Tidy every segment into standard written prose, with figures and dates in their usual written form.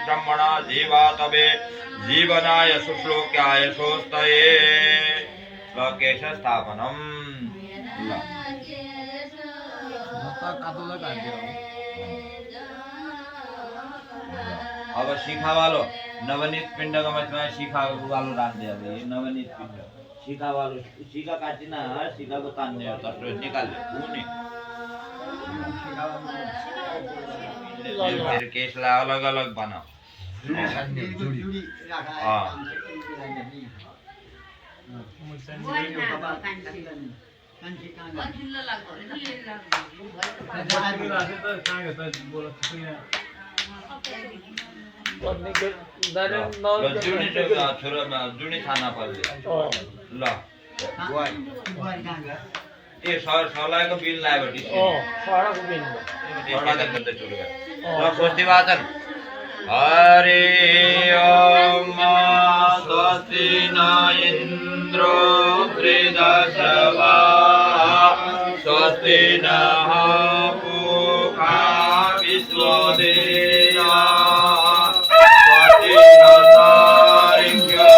ब्रह्मणा जीवा तबे जीवनाय सुश्लोक्याय सोस्तये लोकेश स्थापनम अब शिखा वालो नवनीत पिंड का मत शिखा वालो डाल दिया ये नवनीत पिंड शिखा वालो शिखा काटी ना शिखा को तानने होता तो निकाल ले ऊने फिर केसला अलग अलग बनाओ हाँ जुनी खाना पर्छ ल ए सरलाको बिल लायो सरको बिल ल स्वस्ति वाचन हरे ओम स्वस्ति न इन्द्रो वृद्धश्रवा स्वस्ति नः पूषा विश्ववेदाः स्वस्ति नस्तार्क्ष्यो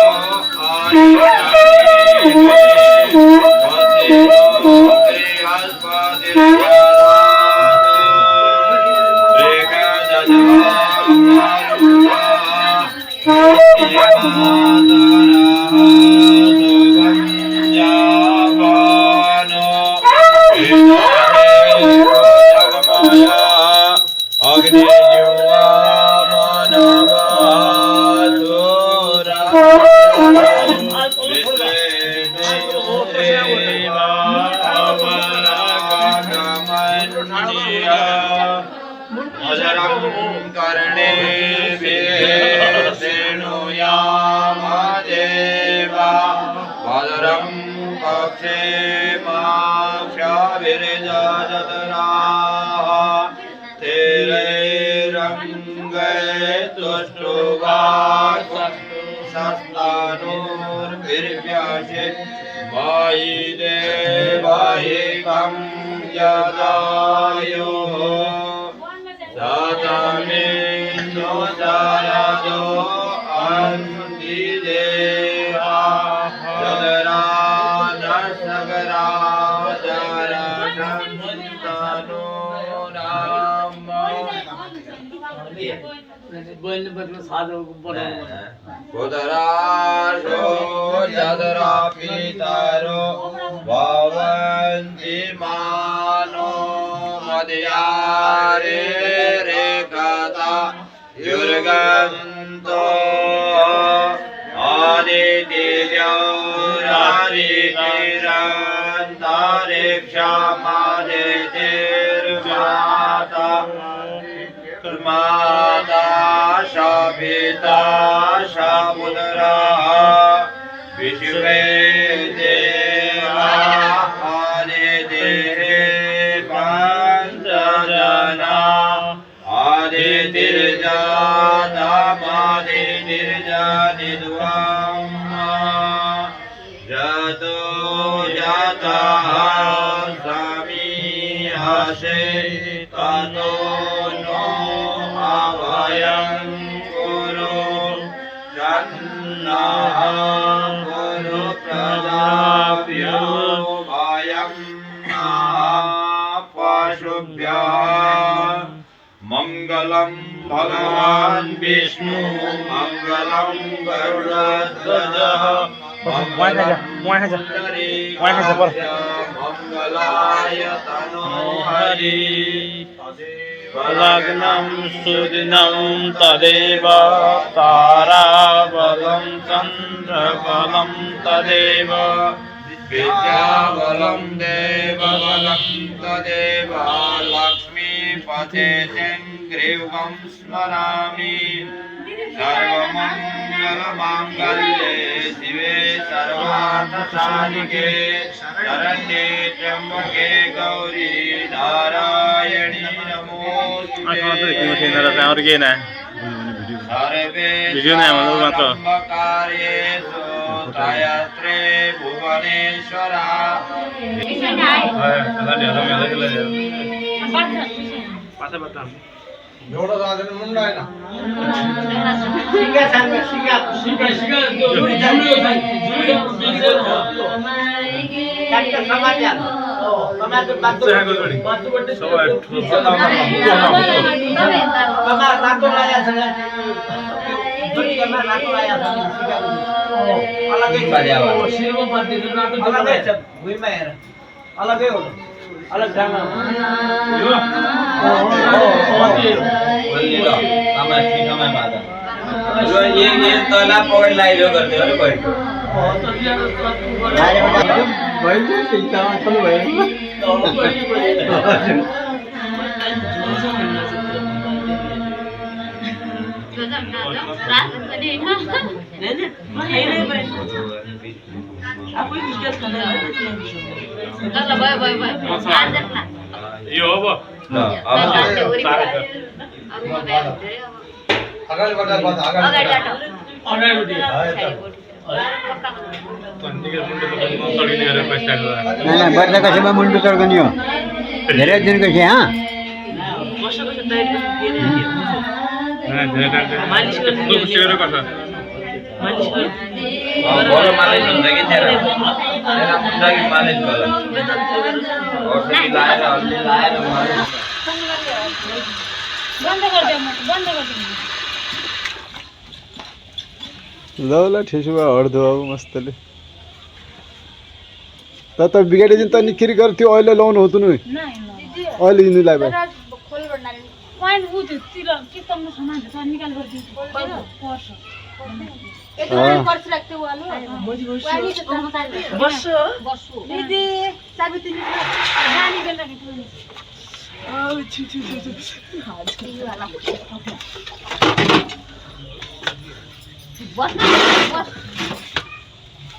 अरिष्टनेमिः स्वस्ति नो कर्णे वेणुयामदेवा भद्रं पक्षेमाक्षाभिर्जजतराः स्थिरैरङ्गैस्तुष्टुवास्तनोर्भिर्व्याशे वायुदेवायिकं यदायुः सतमेनो शरदो अन्तिदेवा जदरानसगराजरणन्तनो राम बोलने बदलो साधो उदराशो जदरा पितरो भवन्ति मानो मदयारे रे कथा युर्गन्तो आदित्यौरारिकिरन्तरिक्षमादितिर्माता माता शपिता शपुत्रा विश्वे देवा आदितिः पंचजना आदितिर्जातमादितिर्जातिद्वाम् जतो जातः समीहसे ततो नो अभयं कुरु शन्नः कुरु प्रदाभ्यो भयं नः पशुभ्यः मंगलम भगवान विष्णु मंगलम गरुड़ध्वजः मंगलाय तनोहरि लग्नं सुदिनं तदेव ताराबलं चन्द्रबलं तदेव विद्याबलं देवबलं तदेव लक्ष्मीपते ग्रीवं स्मरामि सर्वमङ्गलमाङ्गल्ये शिवे सर्वार्थसाधिके शरण्ये त्र्यम्बके गौरी नारायणी नमोस्तुते सर्वेषु त्रयस्त्रे भुवनेश्वरा एउटा जाँदैन मुन्डा हैन सिंगा सालमा सिंगा जुडी जान्नु काट्का समाचार समाचार बाटो बाटोबाट कमा रातो लाया छ दुईजना रातो लाया छ अलगै बजावा सिल्भर पार्टी रातो अलगै छ भुइँमा हेर अलगै हो अलग ढंग बल्लिलो आमा छिटोमा बाजा र ये तला पकड लाइलो गर्दै हो नि भइन्छ सिक्कामा ठुलो भयो यो अब अगाडि बढ्दा बढ्दा अगाडि बर्दा कसैमा मुन्डु चढ्कने हो धेरै दिनको छ हाँ बडो मालिस हुन्छ कि तेरा मुन्डाकी मालिस गर्दा औषधि लाएर हल्दी लाएर मालिस बन्द गरिदिउँ ल ठिसो भयो हड्दो अब मस्तले त बिगाडी दिन त निखिरी गरेर त्यो अहिले लाउनु हो नि अहिले यिनीलाई भाइ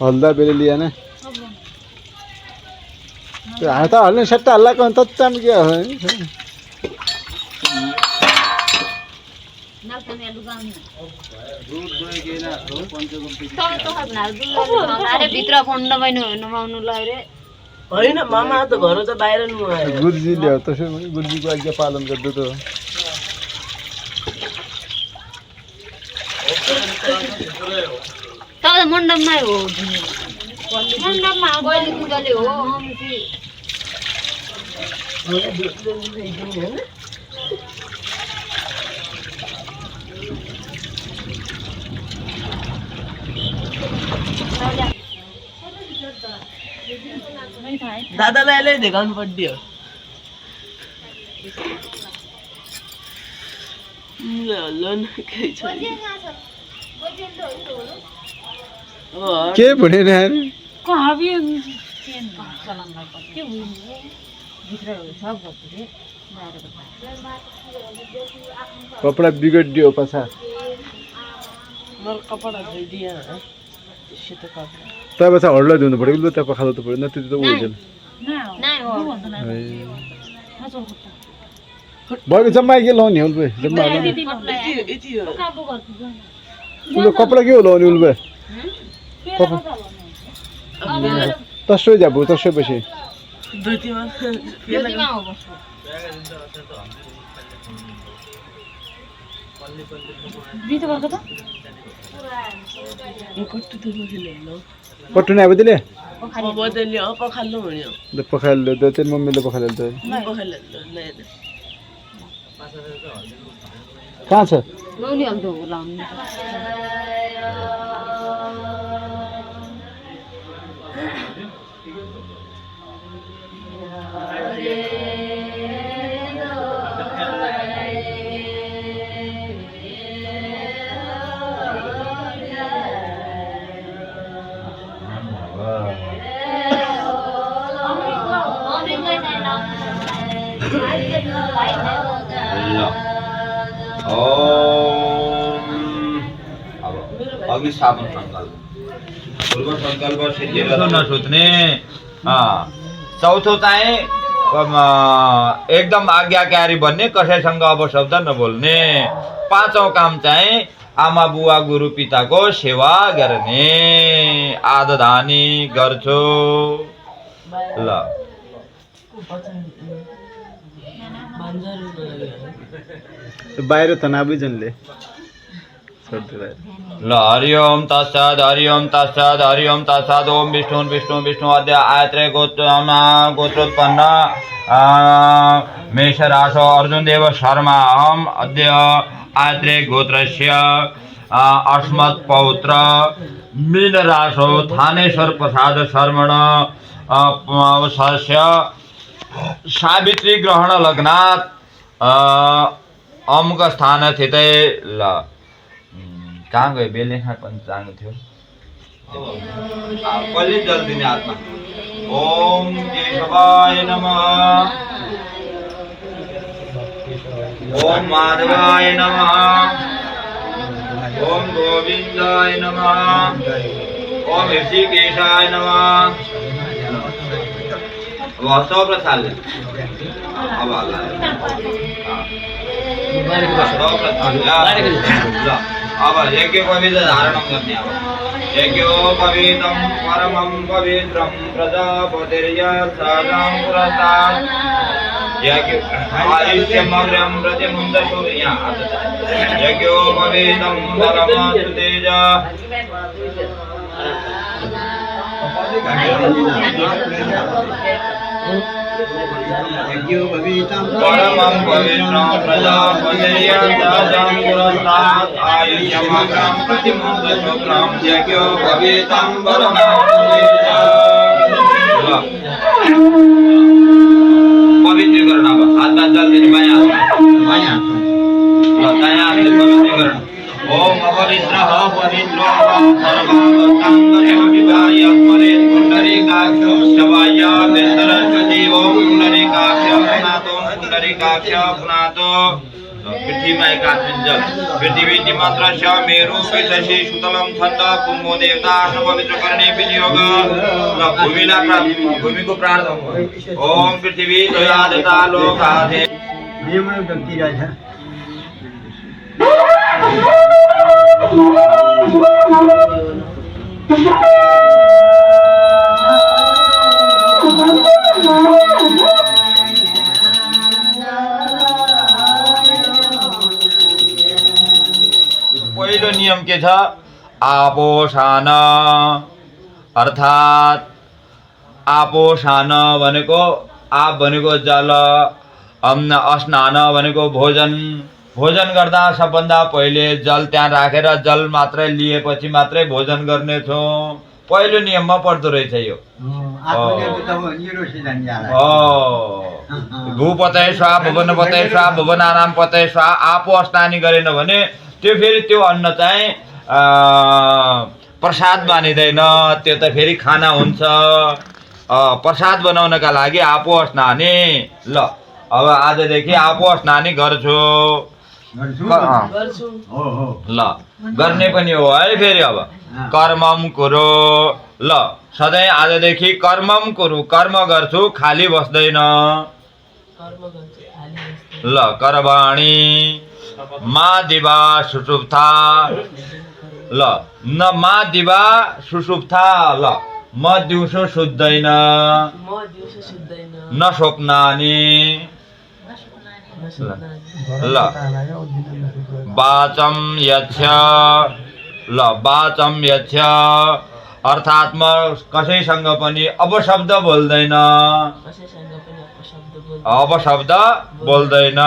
हल्दा बेले लिया ना तो आता हल्ने सट्टा हल्ला कौन तत्ता में क्या है अरे भित्र फन्ड बहिनी नुहाउनु लरे होइन मामा त घर त बाहिर नुहायो गुरुजी ल्यायो त्यसो गुरुजीको आज्ञा पालन गर्दो त त मण्डपमै हो मण्डपमा बहिनी कुदले हो दादालाई लै देखाउनु पर्यो के भनेन यार कपडा बिगडियो पछा कपडा धोइदिया सेतो कपडा त पछा हड्ला धुनु पर्यो ल त पखाल्नु त पर्यो न त्यो त उल्झन भएको जम्मा के लाउने हो बे जम्मा उलो कपडा के हो लाउने उल बे तस्रो जाबो तस्रो बसे पट्टु नै आबो त्यसले पखाल्नु भन्यो पखाल्यो त तेरो मम्मीले पखाल्यो त कहाँ छ लाउने अन्त लाउने अघि साबुन संकल्प पूर्व संकल्प सिद्धिएर नसुत्ने चौथो चाहिँ एकदम आज्ञाकारी बन्ने कसैसँग अपशब्द नबोल्ने पाँचौं काम चाहिँ आमा बुवा गुरु पिताको सेवा गर्ने आदधानी गर्छु ल बाहिर त नाबिजनले छोड्दै बाहिर ल हरि ओम तत्सद हरि ओम तत्सद हरि ओम तत्सद ओम विष्णु विष्णु विष्णु अद्य आयत्रे गोत्रोत्पन्न मेष राशो अर्जुन देव शर्मा अहम अद्य आयत्रे गोत्रस्य अस्मत् पौत्र मीन राशो थानेश्वर प्रसाद शर्मण सस्य सावित्री ग्रहण लग्नात् अमुक स्थान स्थितै ल कहाँ गयो बेलेखा पनि जानु थियो कहिले जल दिने आत्मा ओम केशवाय नमः ओम माधवाय नमः ओम गोविंदाय नमः ओम ऋषिकेशाय नमः वास्तव प्रसाद अब अब यज्ञ पवित्र धारण करने अब यज्ञोपवीतं परमं पवित्रं प्रजापतिर्यत्सदं पुरस्तात् आयुष्यमग्र्यं प्रतिमुन्दसूर्या यज्ञोपवीतं परमस्तु तेज परमं पवित्रं प्रजापतिर्यत्सदं पुरस्तात् आयुष्यमग्र्यं प्रतिमुन्दसूर्यं यज्ञोपवीतं परमस्तु तेज पवित्रीकरण अब हातमा जल दिने बायाँ हातमा दायाँ हातले पवित्रीकरण ओम अपवित्रः पवित्रो सर्वाङ्गं विवाय स्मरेत् पुण्डरीकाक्षो शवाय वेन्दरस्य जीवो पुण्डरीकाक्ष पुनातो पृथ्वीमा एक आत्मिक जल पृथ्वी दिमात्रस्य मेरु शशि सुतलं छन्द कुम्भो देवता पवित्र करणे विनियोग भूमिको प्रार्थना ओम पृथ्वी दयादता लोकाधे नियमन व्यक्ति रहेछ पहिलो नियम के छ आपोषान अर्थात आपोषान भनेको आप भनेको जल अस्नान भनेको भोजन भोजन गर्दा सबभन्दा पहिले जल त्यहाँ राखेर जल मात्रै लिएपछि मात्रै भोजन गर्नेछौँ पहिलो नियममा पर्दो रहेछ यो भूपतये स्वाहा भुवनपतये स्वाहा भुवनानां पतये स्वाहा आफू अस्नानी गरेन भने त्यो फेरि त्यो अन्न चाहिँ प्रसाद मानिँदैन त्यो त फेरि खाना हुन्छ प्रसाद बनाउनका लागि आफू अस्नानी ल अब आजदेखि आफू अस्नानी गर्छु ल गर्ने पनि हो है फेरि अब कर्मम कुरो ल सधैँ आजदेखि कर्मम कुरु कर्म गर्छु खाली बस्दैन ल कर्वाणी मा दिवा सुषुप्ता ल न मा दिवा सुषुप्ता ल म दिउँसो सुत्दैन न स्वप्नानि ल वाचम यच्छ ल वाचम यच्छ अर्थात् म कसैसँग पनि अपशब्द बोल्दैन अपशब्द बोल्दैन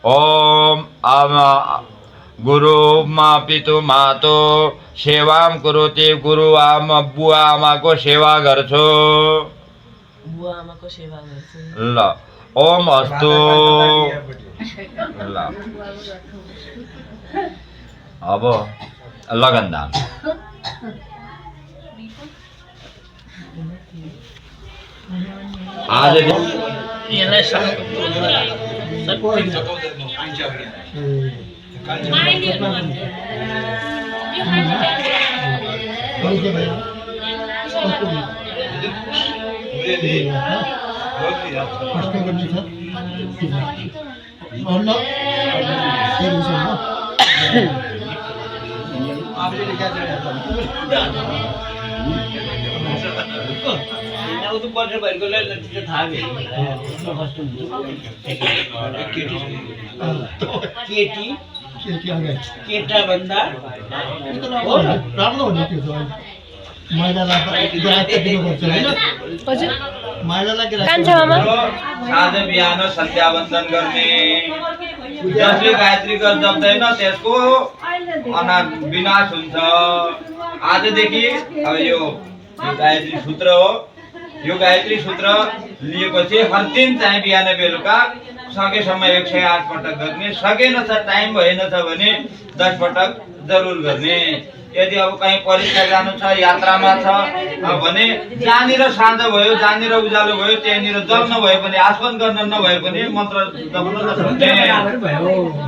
ओम आमा गुरु मा पितु मातो सेवाम कुरुते गुरु आमा बुवा आमाको सेवा गर्छु ल ओम अस्तु ल अब लगन दान आज आउँदो वर्ष भएकोलाई नतिजा थाहा भयो केटी केटा भन्दा हो न राम्रो हुने त्यो चाहिँ महिलालाई ग्राहक दिनुपर्छ होइन हजुर महिलालाई कान्छा मामा साँझ बिहान सन्ध्या वन्दन गर्ने जसले गायत्री गर जप्दैन त्यसको विनाश हुन्छ। आजदेखि अब यो गायत्री सूत्र हो। यो गायत्री सूत्र लिएपछि हर दिन चाहिँ बिहान बेलुका सकेसम्म 108 पटक गर्ने, सकेनछ टाइम भएनछ भने 10 पटक जरुर गर्ने। यदि अब कहीँ परीक्षा जानु छ, यात्रामा छ भने जहाँनिर साँझ भयो, जहाँनिर उज्यालो भयो त्यहाँनिर जल नभए पनि, आस्पन गर्न नभए पनि मन्त्र जप्न नछोड्ने,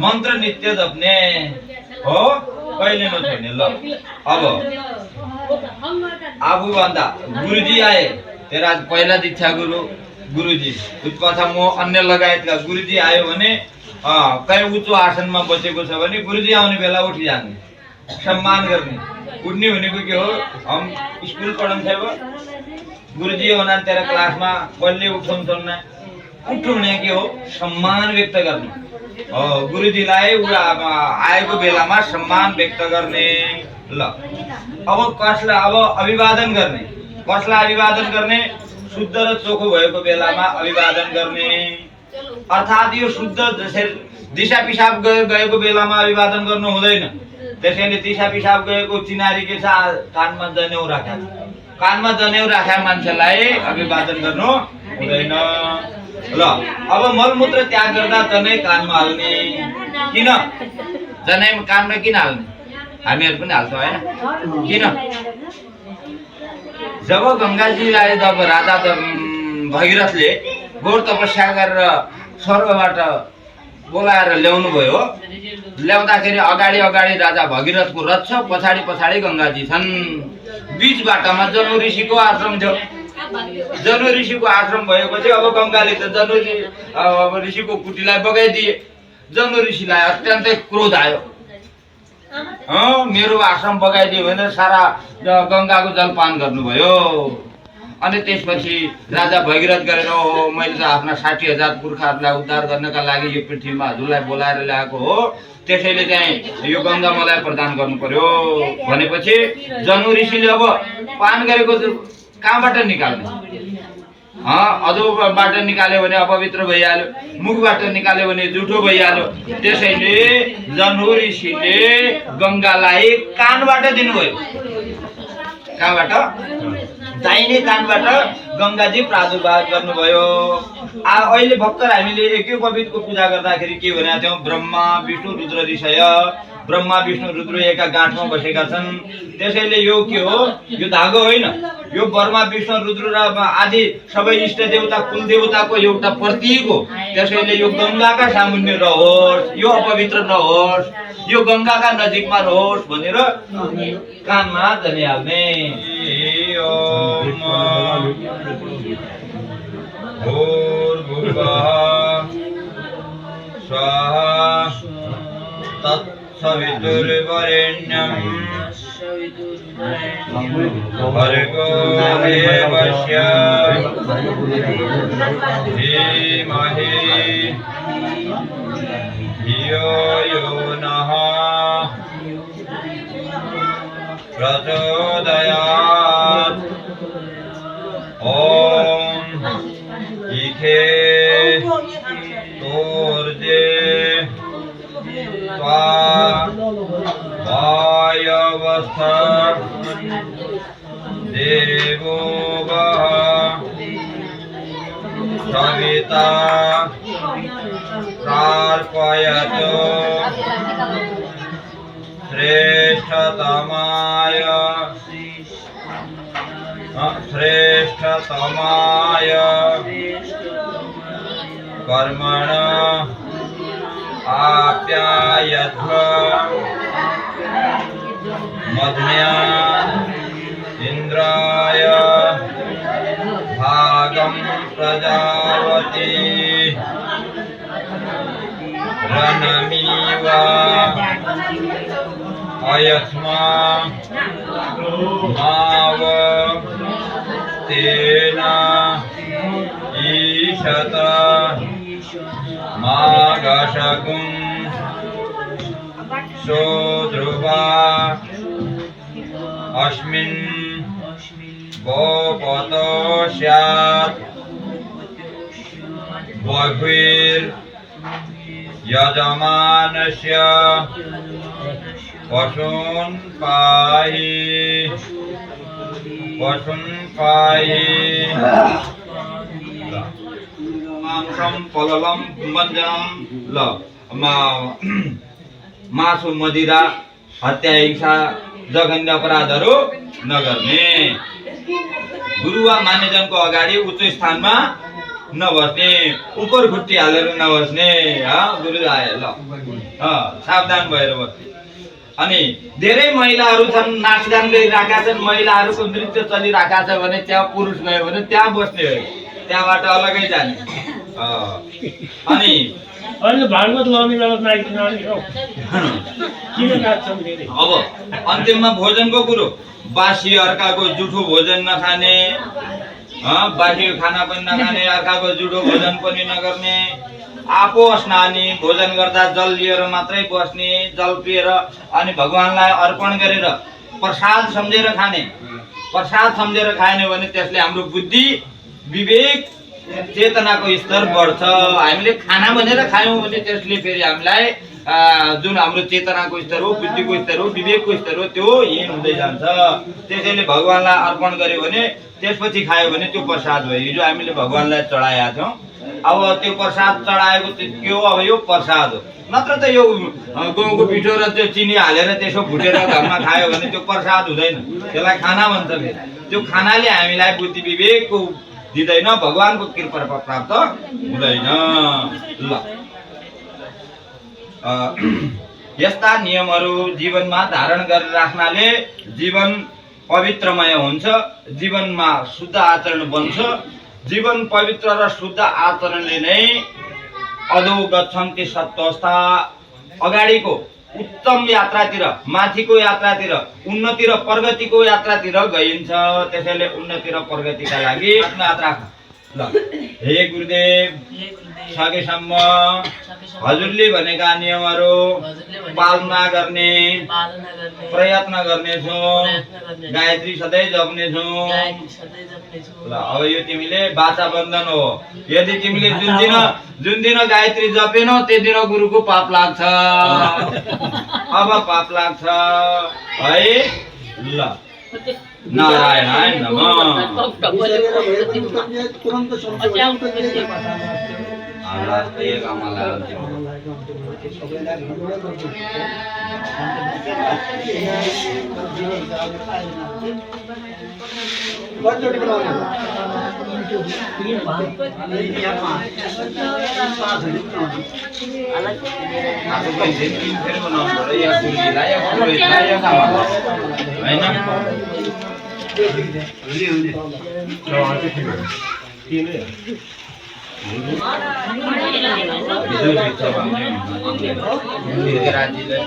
मन्त्र नित्य जप्ने हो, कहिले नछोड्ने। ल अब आफूभन्दा गुरुजी आए, तेरा पहिला दीक्षा गुरुजी, पछा म अन्य लगायतका गुरुजी आयो भने कहीँ उच्च आसनमा बसेको छ भने गुरुजी आउने बेला उठिजाने, सम्मान गर्ने। उठ्ने भनेको के हो? हम स्कुल पढाउँछ गुरुजी होना तेरा क्लासमा बल्ले उठाउँछन् न, उठ्नु भने के हो? सम्मान व्यक्त गर्ने। गुरुजीलाई आएको बेलामा सम्मान व्यक्त गर्ने। ल अब कसलाई अब अभिवादन गर्ने, कसलाई अभिवादन गर्ने? शुद्ध र चोखो भएको बेलामा अभिवादन गर्ने। अर्थात् यो शुद्ध दिशा पिसाब गएको बेलामा अभिवादन गर्नु हुँदैन। त्यसैले दिशा पिसाब गएको चिनारी के छ? कानमा जनेउ राख्या, कानमा जनेउ राख्या मान्छेलाई अभिवादन गर्नु हुँदैन। ल अब मलमूत्र त्याग गर्दा जनै कानमा हाल्ने। किन जनै कानमा किन हाल्ने? हामीहरू पनि हाल्छौँ होइन? किन? जब गङ्गाजीलाई जब राजा भगीरथले घोर तपस्या गरेर स्वर्गबाट बोलाएर ल्याउनु भयो, ल्याउँदाखेरि अगाडि अगाडि राजा भगीरथको रथ छ, पछाडि पछाडि गङ्गाजी छन्। बीच बाटामा जनु ऋषिको आश्रम थियो। जनु ऋषिको आश्रम भएपछि अब गङ्गाले त जनु ऋषिको कुटीलाई बगाइदिए। जनु ऋषिलाई अत्यन्तै क्रोध आयो। मेरो आश्रम बगाइदियो भने सारा गङ्गाको जलपान गर्नुभयो। अनि त्यसपछि राजा भगीरथ गरेर मैले त आफ्ना 60,000 पुर्खाहरूलाई उद्धार गर्नका लागि यो पृथ्वीमा हजुरलाई बोलाएर ल्याएको हो, त्यसैले चाहिँ यो गङ्गा मलाई प्रदान गर्नु पर्यो भनेपछि जनु ऋषिले अब पान गरेको कहाँबाट निकाल्ने? अधोबाट निकाल्यो भने अपवित्र भइहाल्यो, मुखबाट निकाल्यो भने जुठो भइहाल्यो। त्यसैले जनु ऋषिले गङ्गालाई कानबाट दिनुभयो। कहाँबाट? दाहिने कानबाट गङ्गाजी प्रादुर्भाव गर्नुभयो। अहिले भर्खर हामीले एकोपवितको पूजा गर्दाखेरि के भनेका थियौँ? ब्रह्मा विष्णु रुद्र ऋषय। ब्रह्मा विष्णु रुद्र एका गाँठमा बसेका छन्। त्यसैले यो के हो? यो धागो होइन, यो ब्रह्मा विष्णु रुद्र र आदि सबै इष्ट देवता कुल देवताको एउटा प्रतीक हो। त्यसैले यो गङ्गाका सामुन्य रहोस्, यो अपवित्र नहोस्, यो गङ्गाका नजिकमा रहोस् भनेर कानमा जनिहाल्ने। सवितुर्वरेण्यं भर्गो देवस्य धीमहि धियो यो नः प्रचोदयात्। ॐ इखे तोर्जे वायवस्था देवो वः सविता प्रार्पयतु श्रेष्ठतमाय कर्मण आप्यायध्व मध्या इंद्राय भागं प्रजावती रणमीव अयस्मा माव तेन ईशत मागशकुं सोध्रुवा अस्मिन् गोपत स्यात् बह्वीर्यजमानस्य पशून् पाहि मांसं फललं भञ्जनं ल मासु मदिरा हत्या हिंसा जघन्य अपराधहरू नगर्ने गुरु वा मान्यजनको अगाडि उच्च स्थानमा नबस्ने उपर खुट्टी हालेर नबस्ने गुरु आए ल सावधान भएर बस्ने अनि धेरै महिलाहरू छन् नाचगान गरिरहेका छन् महिलाहरूको नृत्य चलिरहेका छ भने त्यहाँ पुरुष गयो भने त्यहाँ बस्ने हो त्यहाँबाट अलगै जाने अनि भागवत लाउने बेला अब अन्तिममा भोजनको कुरो बासी अर्काको जुठो भोजन नखाने बासी खाना पनि नखाने अर्काको जुठो भोजन पनि नगर्ने आफू स्नानी भोजन गर्दा जल लिएर मात्रै बस्ने जल पिएर अनि भगवानलाई अर्पण गरेर प्रसाद सम्झेर खाने प्रसाद सम्झेर खाएन भने त्यसले हाम्रो बुद्धि विवेक चेतनाको स्तर बढ्छ हामीले खाना भनेर खायौँ भने त्यसले फेरि हामीलाई जुन हाम्रो चेतनाको स्तर हो बुद्धिको स्तर हो विवेकको स्तर हो त्यो हीन हुँदै जान्छ त्यसैले भगवानलाई अर्पण गर्यो भने त्यसपछि खायो भने त्यो प्रसाद भयो हिजो हामीले भगवानलाई चढाएका थियौँ अब त्यो प्रसाद चढाएको के हो अब यो प्रसाद हो नत्र त यो गहुँको पिठो र त्यो चिनी हालेर त्यसो भुटेर घरमा खायो भने त्यो प्रसाद हुँदैन त्यसलाई खाना भन्छ फेरि त्यो खानाले हामीलाई बुद्धि विवेकको दिँदैन भगवानको कृपा प्राप्त हुँदैन ल यस्ता नियमहरू जीवनमा धारण गरेर राख्नाले जीवन पवित्रमय हुन्छ जीवनमा शुद्ध आचरण बन्छ जीवन पवित्र र शुद्ध आचरणले नै अधो गच्छन्ति सत्वस्था अगाडिको उत्तम यात्रातिर माथिको यात्रातिर उन्नति र प्रगतिको यात्रातिर गइन्छ त्यसैले उन्नति र प्रगतिका लागि आफ्नो यात्रा ल हे गुरुदेव सकेसम्म हजुरले भनेका नियमहरू पालना गर्ने प्रयत्न गर्नेछौँ गायत्री सधैँ जप्नेछौँ ल अब यो तिमीले वाचा बन्धन हो यदि तिमीले जुन दिन गायत्री जपेनौ त्यो दिन गुरुको पाप लाग्छ अब पाप लाग्छ है ल नारायण नमः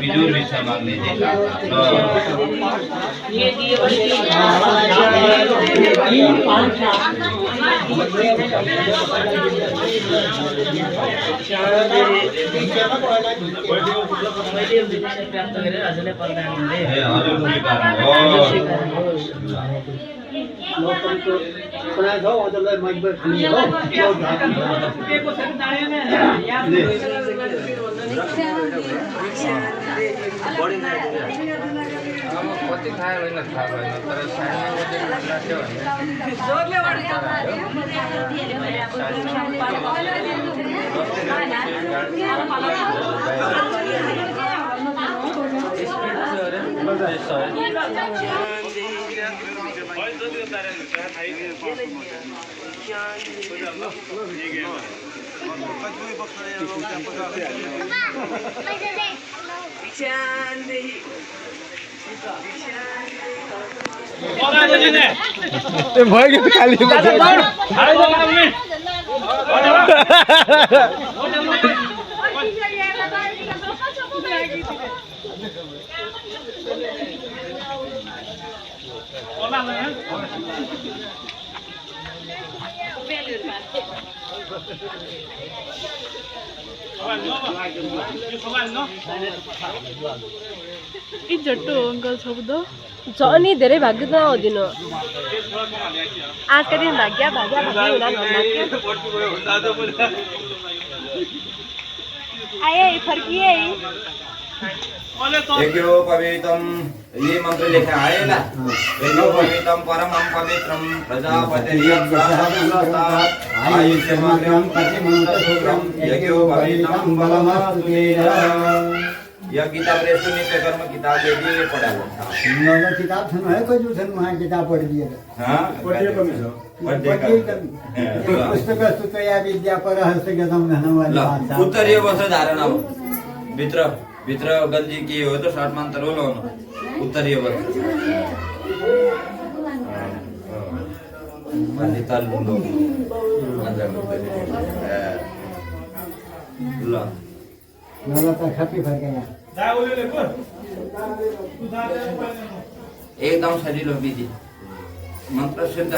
बिजुर भिक्षा माग्ने कति खायो होइन थाहा भएन तर भयो कि खाली झट्टो अङ्कल शब्द छ नि धेरै भाग्य त नहुदिनु आजका दिन भाग्य भाग्य आए फर्किए यज्ञो पवित्रम ये मंत्र लिखा है ना यज्ञो पवित्रम परमं पवित्रम प्रजापतिर्यज्ञ आयुष्यमाग्रम प्रतिमंत्रम यज्ञो पवित्रम बलमस्तुते यह किताब रे नित्य कर्म किताब ले दिए पढ़ा लो किताब सुनो है कोई दूसरे वहाँ किताब पढ़ दिए हां पुस्तक स्तुतया विद्या पर हस्तगतम धनवाली भाषा उत्तरीय वस्त्र धारण हो भित्र गन्जी के हो त शर्ट मान तर लाउनु उत्तरीय वस्त्र अनि तल मुन्डो ल ललता खपी फर्केया एकदम सजिलो विधि मन्त्र शुद्ध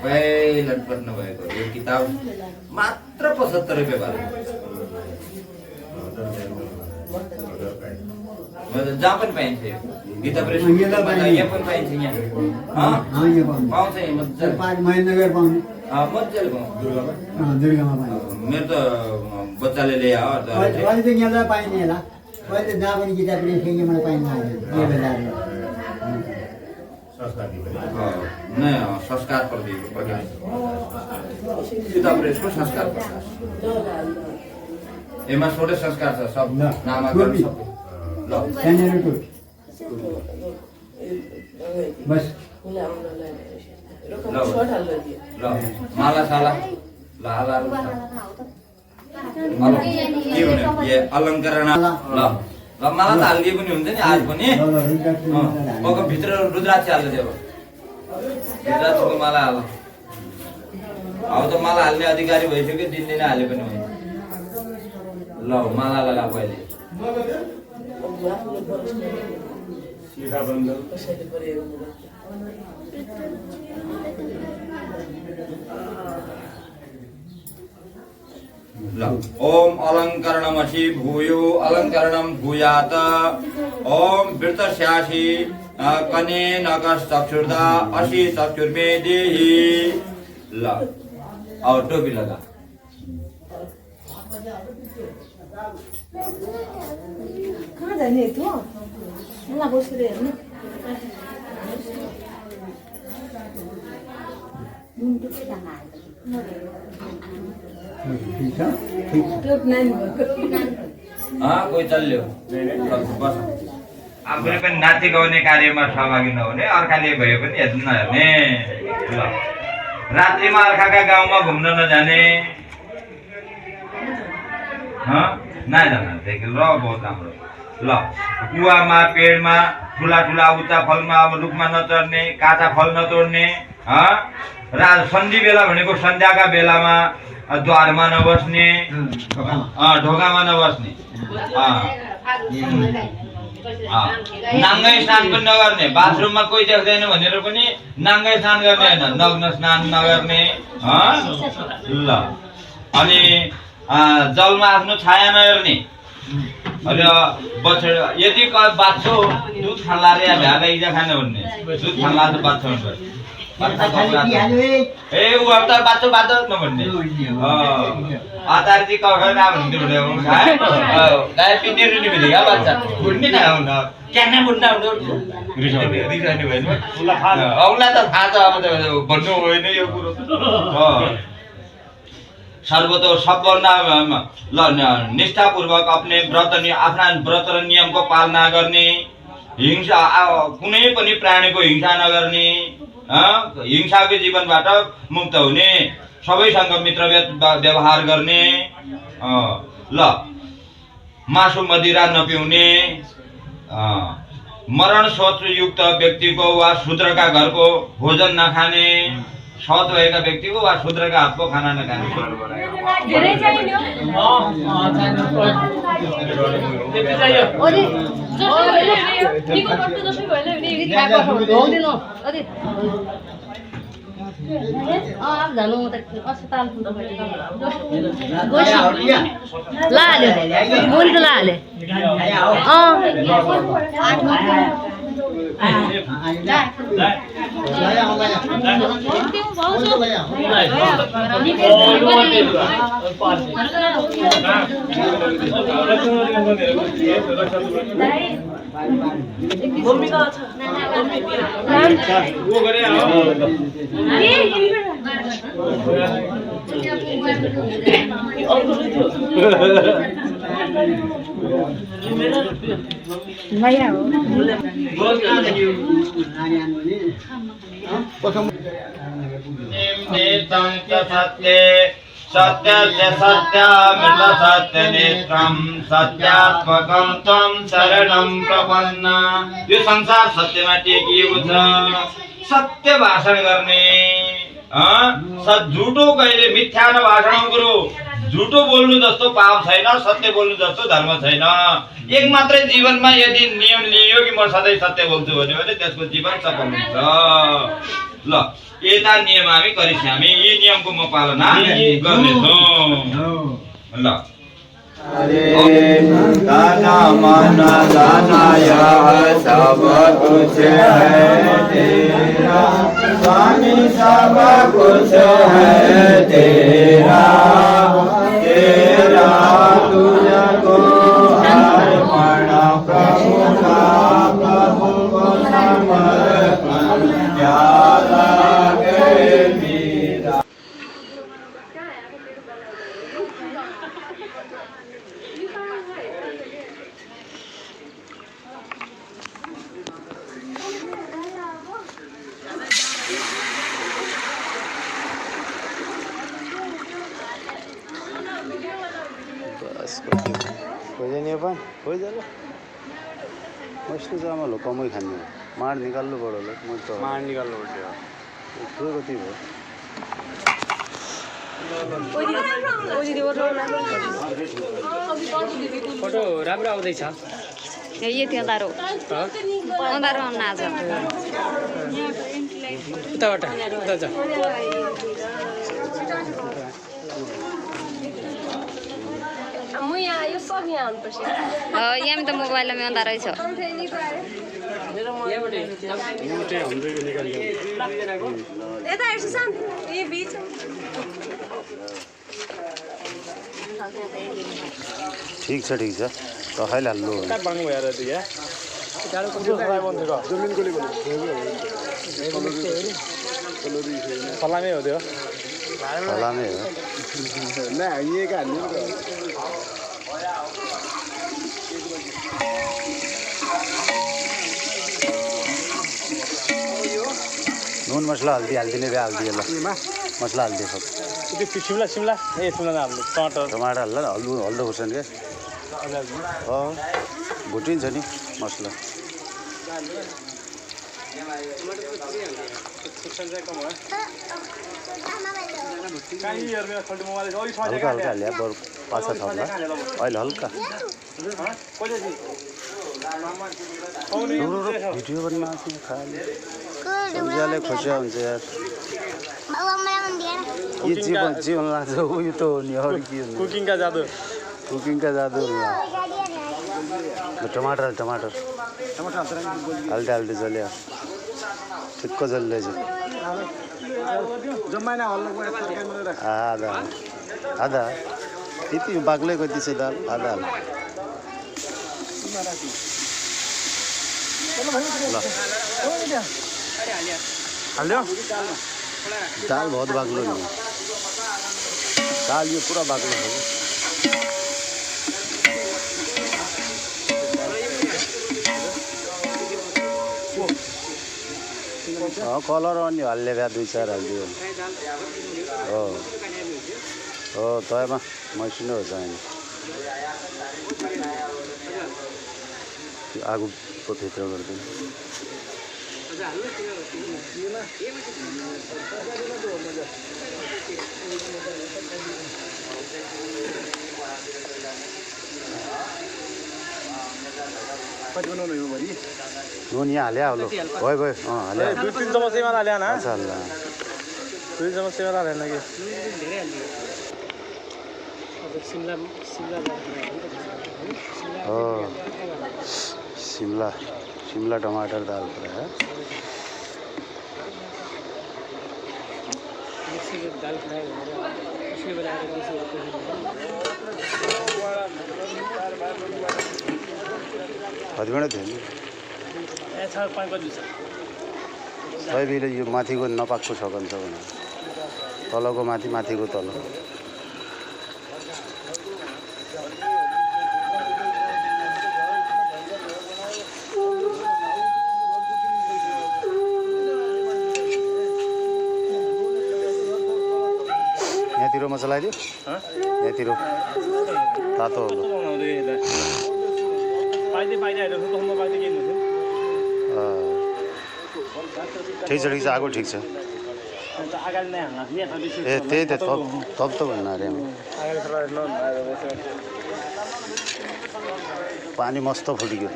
पहिला पढ्नु भएको यो किताब मात्र 75 रुपैयाँ भयो जहाँ पनि पाइन्छ यो गीता प्रेस यहाँ पनि पाइन्छ यहाँ पाउँछ मजाले 5 महिना गएर पाउने मजाले पाउँछ दुर्गामा पाइन्छ मेरो त बच्चाले ल्यायो अहिले त यहाँ पाइने होला अहिले जहाँ पनि किताब प्रेस यहाँबाट पाइन्छ संस्कार प्रति किताब प्रेसको संस्कार एमा 16 संस्कार छ सब नामाकरण सबै ल बस ल माला साला ल हाल के भन्यो ये अलङ्करण ल ल माला त हाल्दिए पनि हुन्छ नि आज पनि मको भित्र रुद्राक्ष हाल्दै थियो रुद्राक्षको माला हाल अब त माला हाल्ने अधिकारी भइसक्यो दिनदिनै हाले पनि हुन्छ ल माला लगा पहिले ल ओम अलङ्करणमसि भूयो अलङ्करणं भूयात ओम वृतस्यासि कने नगस चक्षुर्दा असि चक्षुर्मे देहि ल और टोपी लगा कहाँ जाने तँ मलाई बसेर हेर्नु कोही चल्यो बस आफूले पनि नाच्ने गाउने कार्यमा सहभागी नहुने अर्काले भए पनि हेर्नु नहेर्ने ल रात्रिमा अर्काका गाउँमा घुम्न नजाने नजाना देखि ल बहुत राम्रो ल कुवामा पेडमा ठुला ठुला उच्चा फलमा अब रुखमा नचढ्ने काँचा फल नतोड्ने सन्धि बेला भनेको सन्ध्याका बेलामा द्वारमा नबस्ने ढोकामा नबस्ने नाङ्गै स्नान पनि नगर्ने बाथरुममा कोही देख्दैन भनेर पनि नाङ्गै स्नान गर्ने होइन नग्न स्नान नगर्ने ल अनि जलमा आफ्नो छाया नहेर्ने अहिले बछड यदि बाछो दुध खाला रे भ्यागा इजा खाने भन्ने दुध खाला त बाछो हुन्छ ए उ त बाछो बाछो न भन्ने आतारजी कखा ना भन्ने भन्ने खाए गाय पिने नि भेगा बच्चा बुढ्ने न हुन क्याना बुढ्ना हुन रिसाउने भएन औला त थाहा छ अब त भन्नु होइन यो कुरो सर्वतो सबभन्दा निष्ठापूर्वक आफ्ना व्रत र नियमको पालना गर्ने हिंसा कुनै पनि प्राणीको हिंसा नगर्ने हिंसाको जीवनबाट मुक्त हुने सबैसँग मित्रवत व्यवहार गर्ने ल मासु मदिरा नपिउने मरण शोचयुक्त व्यक्तिको वा शूद्रका घरको भोजन नखाने शौच भएका व्यक्तिको वा शूद्रका हातको खाना नखाने धेरै चाहियो अनि निको गर्छु जसै भएन नि खाएको हुँदैन अनि अब जानु त अस्पताल त लाले मुनि त लाले सत्यस्य सत्यमित सत्यनेत्रं सत्यात्मकं त्वं शरणं प्रपन्न। यो संसार सत्यमा टेकिएको छ। सत्य भाषण गर्ने झुटो कहिले मिथ्या नभाषण गुरु। झुटो बोल्नु जस्तो पाप छैन, सत्य बोल्नु जस्तो धर्म छैन। एक मात्रै जीवनमा यदि नियम लियो कि म सधैँ सत्य बोल्छु भने त्यसको जीवन सफल हुन्छ। ल यता नियम हामी गरिस्यामी, यी नियमको म पालना गर्नेछु। ल दाना माना दाना यह सब कुछ है तेरा, स्वामी सब कुछ है तेरा, तेरा तुझको अर्पण प्रभु का, प्रभु को समर्पण ज्यादा मेरा। खोज्ने पनि खोइजालो मस्तो चामल हो, कमै खाने हो। माड निकाल्नु पऱ्यो होला, माड निकाल्नु पऱ्यो। ठुलो कति भयो? फोटो राम्रो आउँदैछ। ये थियो तारो अँधारो नाच उताबाट उता जा। यहाँ पनि त मोबाइलमा अँधारै छ। ठिक छ ठिक छ, तखैले हाल्नु फलामै हो त्यो, फलामै हो। नुन मसला हल्दी हालिदिने भए हालिदिए ल, मसला हालिदिए सब। त्यो सिमला सिमला ए सिमला नहाल्नु, टमाटर टमाटर हाल्दा हल्दो खुर्सानी क्या भुटिन्छ नि मसला। हल्का हल्का हाल्यो, बरु पाछा थप्ला अहिले हल्का। भिडियो पनि आएको खाले उज्याले खोज्या हुन्छ यार। ये जीवन लाग्छ उयो त हो नि, अरू के हो? कुकिङ का जादु, कुकिङ का जादु। टमाटर टमाटर हाल्दै हाल्दै जल्यो, ठिक्क जल्दैछ। आधा आधा यति बाक्लै कति छ दाल, आधा हाल। हाल्यो दाल बहुत बाक्लो नि, दाल यो पुरा बाक्लो छ। कलर अनि हाल्ने भए 2-4 हालिदियो हो तयमा मसिनो हो चाहिँ। त्यो आगोको भित्र गर्दैन। नुन यहाँ हाल्यो, भयो भयो हाल्यो। 2-3 चम्चैमा हाल्यो न। अच्छा ल दुईजना सेवा हेर्न कि धेरै हाल्ने अब सिमला हो शिमला शिमला टमाटर दाल फ्राई है दाल फ्राई उसके बनाएर कति बेला थियो नि ए छ 5 बजे छ सबैले यो माथिको नपाक्को सकन्छ भने तलको माथि माथिको तल यहाँतिर मसला आइदियो यहाँतिर तातो हो ठिक छ आगो ठिक छ ए त्यही त तब त भन्नु अरे पानी मस्त फुटिगयो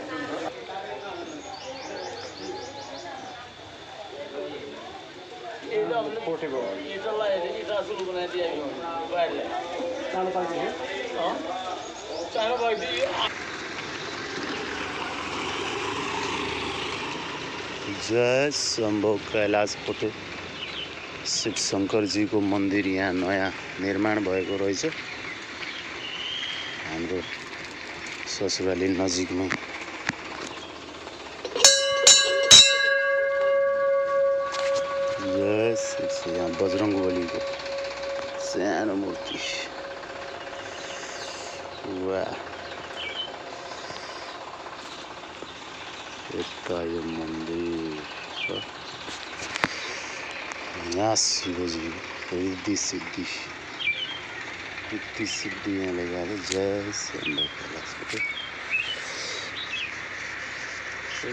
जय शम्भो कैलाश फोटो शिव शङ्करजीको मन्दिर यहाँ नयाँ निर्माण भएको रहेछ हाम्रो ससुराली नजिकमै जय शिव यहाँ बजरङ्गबलीको सानो मूर्ति वाह यता यो मन्दिर छ यहाँ शिवजी रिद्धि सिद्धि यहाँ लेखेको जय शम्भो कैलाश फोटो